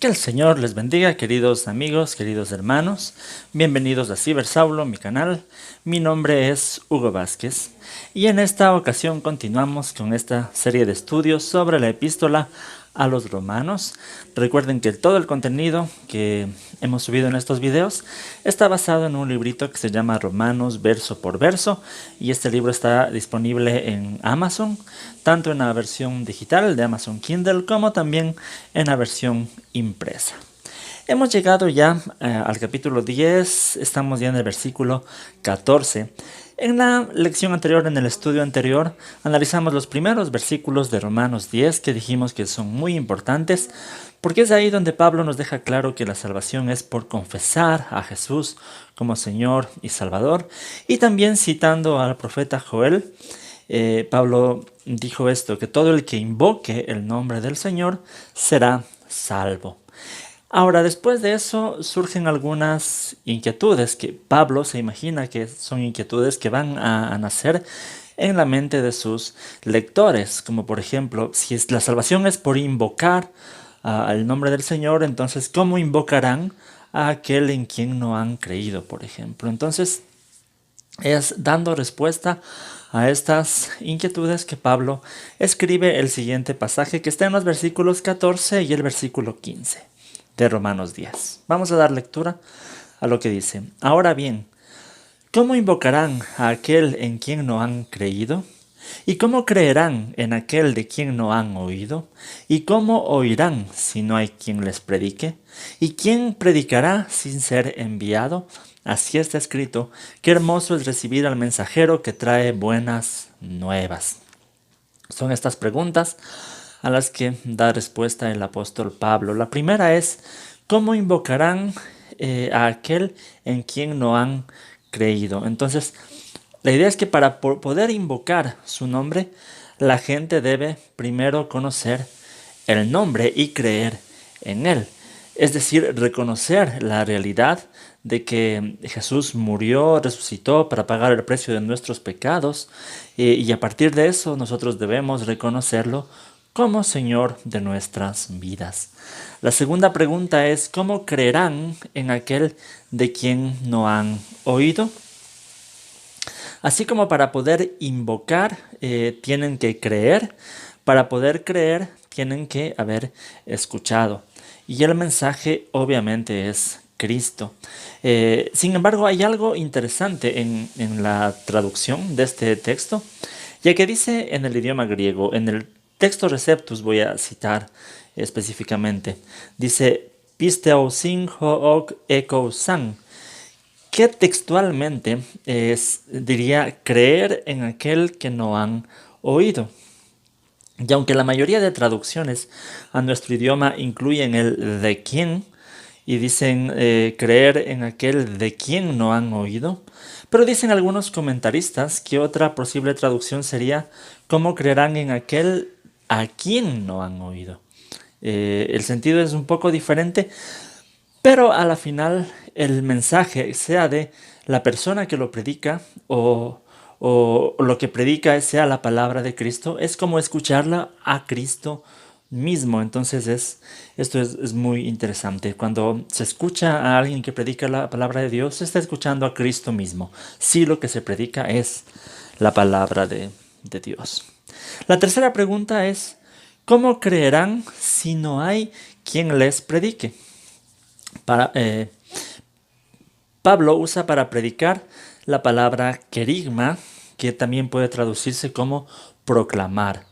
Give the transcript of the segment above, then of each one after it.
Que el Señor les bendiga, queridos amigos, queridos hermanos. Bienvenidos a Cibersaulo, mi canal. Mi nombre es Hugo Vázquez y en esta ocasión continuamos con esta serie de estudios sobre la epístola a los romanos. Recuerden que todo el contenido que hemos subido en estos videos está basado en un librito que se llama Romanos verso por verso, y este libro está disponible en Amazon, tanto en la versión digital de Amazon Kindle como también en la versión impresa. Hemos llegado ya al capítulo 10, estamos ya en el versículo 14. En la lección anterior, en el estudio anterior, analizamos los primeros versículos de Romanos 10 que dijimos que son muy importantes, porque es ahí donde Pablo nos deja claro que la salvación es por confesar a Jesús como Señor y Salvador. Y también citando al profeta Joel, Pablo dijo esto, que todo el que invoque el nombre del Señor será salvo. Ahora, después de eso surgen algunas inquietudes que Pablo se imagina que son inquietudes que van a nacer en la mente de sus lectores, como por ejemplo, si la salvación es por invocar al nombre del Señor, entonces ¿cómo invocarán a aquel en quien no han creído, por ejemplo? Entonces, es dando respuesta a estas inquietudes que Pablo escribe el siguiente pasaje que está en los versículos 14 y el versículo 15 de Romanos 10. Vamos a dar lectura a lo que dice. Ahora bien, ¿cómo invocarán a aquel en quien no han creído? ¿Y cómo creerán en aquel de quien no han oído? ¿Y cómo oirán si no hay quien les predique? ¿Y quién predicará sin ser enviado? Así está escrito, qué hermoso es recibir al mensajero que trae buenas nuevas. Son estas preguntas a las que da respuesta el apóstol Pablo. La primera es, ¿cómo invocarán a aquel en quien no han creído? Entonces, la idea es que para poder invocar su nombre, la gente debe primero conocer el nombre y creer en él. Es decir, reconocer la realidad de que Jesús murió, resucitó para pagar el precio de nuestros pecados, y a partir de eso nosotros debemos reconocerlo como Señor de nuestras vidas. La segunda pregunta es, ¿cómo creerán en aquel de quien no han oído? Así como para poder invocar tienen que creer, para poder creer tienen que haber escuchado. Y el mensaje obviamente es Cristo. Sin embargo, hay algo interesante en la traducción de este texto, ya que dice en el idioma griego, en el texto Receptus voy a citar específicamente, dice Pisteusin hook ekousan, que textualmente diría creer en aquel que no han oído. Y aunque la mayoría de traducciones a nuestro idioma incluyen el de quién y dicen creer en aquel de quien no han oído, pero dicen algunos comentaristas que otra posible traducción sería ¿cómo creerán en aquel a quien no han oído? El sentido es un poco diferente, pero a la final el mensaje, sea de la persona que lo predica o lo que predica sea la palabra de Cristo, es como escucharla a Cristo mismo. Entonces esto es muy interesante. Cuando se escucha a alguien que predica la palabra de Dios, se está escuchando a Cristo mismo. Si lo que se predica es la palabra de Dios. La tercera pregunta es, ¿cómo creerán si no hay quien les predique? Pablo usa para predicar la palabra querigma, que también puede traducirse como proclamar.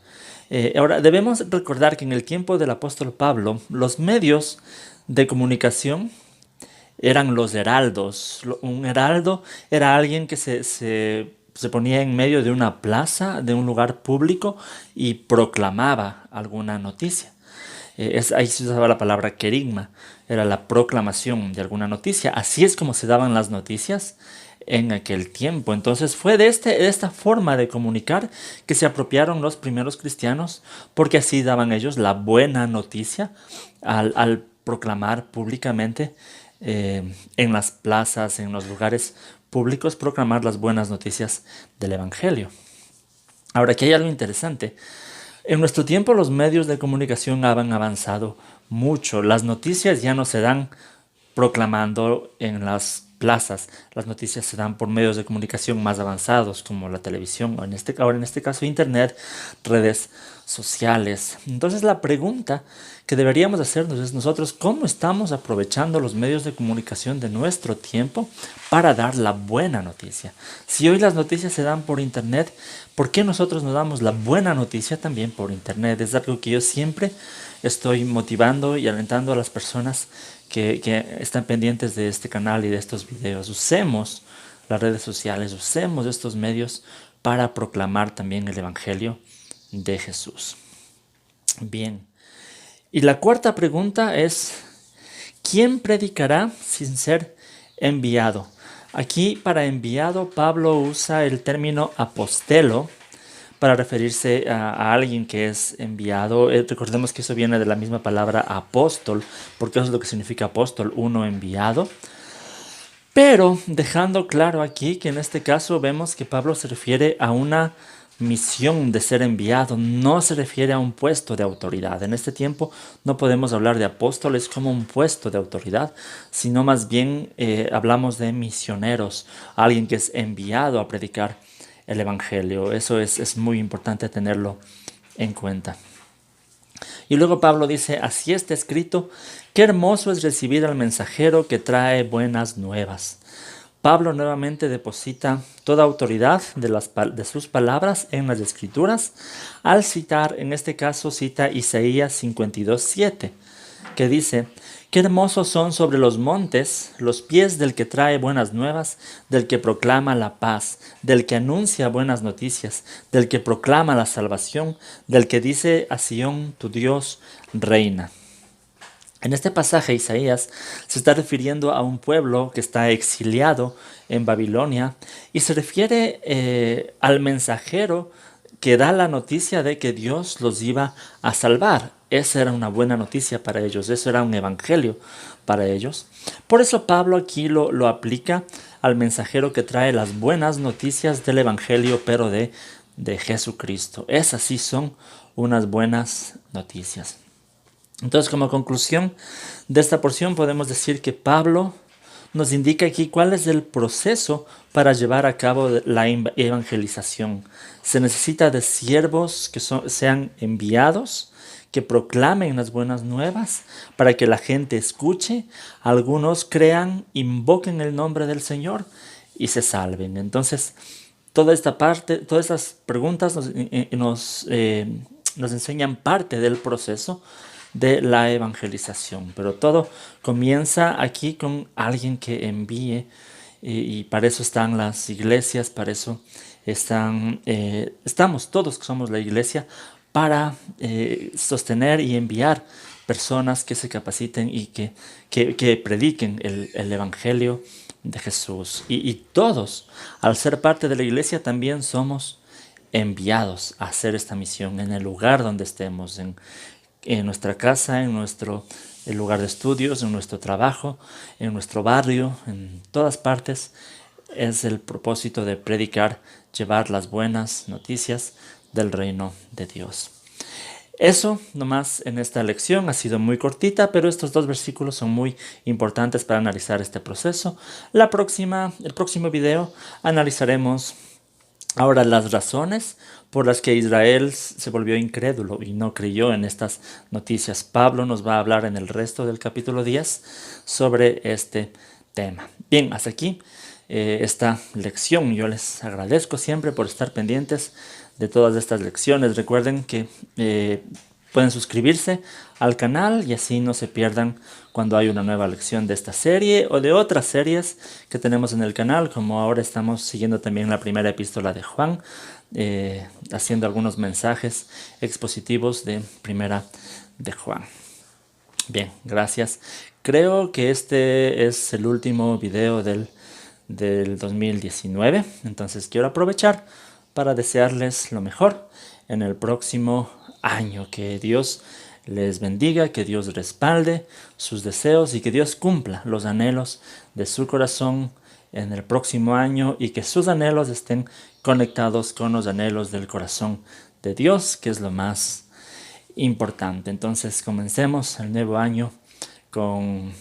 Ahora, debemos recordar que en el tiempo del apóstol Pablo, los medios de comunicación eran los heraldos. Un heraldo era alguien que se ponía en medio de una plaza, de un lugar público, y proclamaba alguna noticia. Ahí se usaba la palabra querigma, era la proclamación de alguna noticia. Así es como se daban las noticias en aquel tiempo. Entonces fue de esta forma de comunicar que se apropiaron los primeros cristianos, porque así daban ellos la buena noticia al proclamar públicamente en las plazas, en los lugares públicos, proclamar las buenas noticias del Evangelio. Ahora, aquí hay algo interesante. En nuestro tiempo los medios de comunicación han avanzado mucho. Las noticias ya no se dan proclamando en las plazas. Las noticias se dan por medios de comunicación más avanzados como la televisión o ahora en este caso internet, redes sociales. Entonces la pregunta que deberíamos hacernos es nosotros cómo estamos aprovechando los medios de comunicación de nuestro tiempo para dar la buena noticia. Si hoy las noticias se dan por internet, ¿por qué nosotros no damos la buena noticia también por internet? Es algo que yo siempre estoy motivando y alentando a las personas que están pendientes de este canal y de estos videos. Usemos las redes sociales, usemos estos medios para proclamar también el Evangelio de Jesús. Bien. Y la cuarta pregunta es, ¿quién predicará sin ser enviado? Aquí para enviado Pablo usa el término apostelo para referirse a alguien que es enviado. Recordemos que eso viene de la misma palabra apóstol, porque eso es lo que significa apóstol, uno enviado. Pero dejando claro aquí que en este caso vemos que Pablo se refiere a una misión de ser enviado, no se refiere a un puesto de autoridad. En este tiempo no podemos hablar de apóstoles como un puesto de autoridad, sino más bien hablamos de misioneros, alguien que es enviado a predicar el Evangelio. Eso es muy importante tenerlo en cuenta. Y luego Pablo dice, así está escrito, qué hermoso es recibir al mensajero que trae buenas nuevas. Pablo nuevamente deposita toda autoridad de sus palabras en las Escrituras al citar, en este caso cita Isaías 52:7, que dice, qué hermosos son sobre los montes los pies del que trae buenas nuevas, del que proclama la paz, del que anuncia buenas noticias, del que proclama la salvación, del que dice a Sión, tu Dios reina. En este pasaje Isaías se está refiriendo a un pueblo que está exiliado en Babilonia y se refiere al mensajero que da la noticia de que Dios los iba a salvar. Esa era una buena noticia para ellos, eso era un evangelio para ellos. Por eso Pablo aquí lo aplica al mensajero que trae las buenas noticias del evangelio, pero de Jesucristo. Esas sí son unas buenas noticias. Entonces, como conclusión de esta porción podemos decir que Pablo nos indica aquí cuál es el proceso para llevar a cabo la evangelización. Se necesita de siervos que sean enviados, que proclamen las buenas nuevas para que la gente escuche, algunos crean, invoquen el nombre del Señor y se salven. Entonces, toda esta parte, todas estas preguntas nos enseñan parte del proceso de la evangelización, pero todo comienza aquí con alguien que envíe y para eso están las iglesias, para eso estamos todos que somos la iglesia para sostener y enviar personas que se capaciten y que prediquen el evangelio de Jesús y todos al ser parte de la iglesia también somos enviados a hacer esta misión en el lugar donde estemos, en nuestra casa, en nuestro lugar de estudios, en nuestro trabajo, en nuestro barrio, en todas partes. Es el propósito de predicar, llevar las buenas noticias del reino de Dios. Eso nomás en esta lección ha sido muy cortita, pero estos dos versículos son muy importantes para analizar este proceso. El próximo video analizaremos ahora las razones por las que Israel se volvió incrédulo y no creyó en estas noticias. Pablo nos va a hablar en el resto del capítulo 10 sobre este tema. Bien, hasta aquí esta lección. Yo les agradezco siempre por estar pendientes de todas estas lecciones. Recuerden que pueden suscribirse al canal y así no se pierdan cuando hay una nueva lección de esta serie o de otras series que tenemos en el canal, como ahora estamos siguiendo también la primera epístola de Juan, haciendo algunos mensajes expositivos de primera de Juan. Bien, gracias. Creo que este es el último video del 2019, entonces quiero aprovechar para desearles lo mejor en el próximo año. Que Dios les bendiga, que Dios respalde sus deseos y que Dios cumpla los anhelos de su corazón en el próximo año y que sus anhelos estén conectados con los anhelos del corazón de Dios, que es lo más importante. Entonces comencemos el nuevo año con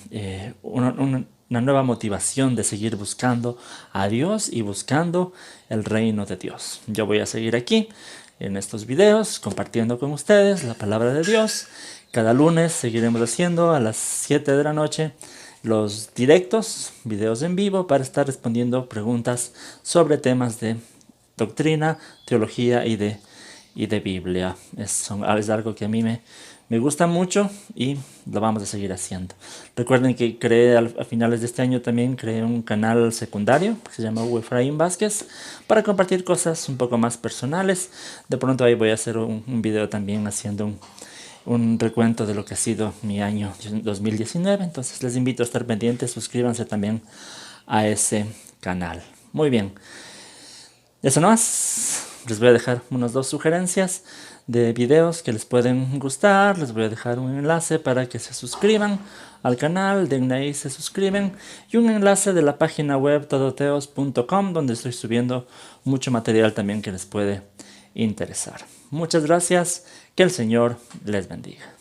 una nueva motivación de seguir buscando a Dios y buscando el reino de Dios. Yo voy a seguir aquí en estos videos compartiendo con ustedes la palabra de Dios. Cada lunes seguiremos haciendo a las 7 de la noche los directos, videos en vivo, para estar respondiendo preguntas sobre temas de doctrina, teología y de Biblia. Es algo que a mí me gusta mucho y lo vamos a seguir haciendo. Recuerden que a finales de este año también creé un canal secundario que se llama Hugo Efraín Vázquez, para compartir cosas un poco más personales. De pronto ahí voy a hacer un video también haciendo un recuento de lo que ha sido mi año 2019. Entonces les invito a estar pendientes, suscríbanse también a ese canal. Muy bien, eso no más. Les voy a dejar unas 2 sugerencias de videos que les pueden gustar. Les voy a dejar un enlace para que se suscriban al canal, denle ahí, se suscriben, y un enlace de la página web todoteos.com, donde estoy subiendo mucho material también que les puede interesar. Muchas gracias, que el Señor les bendiga.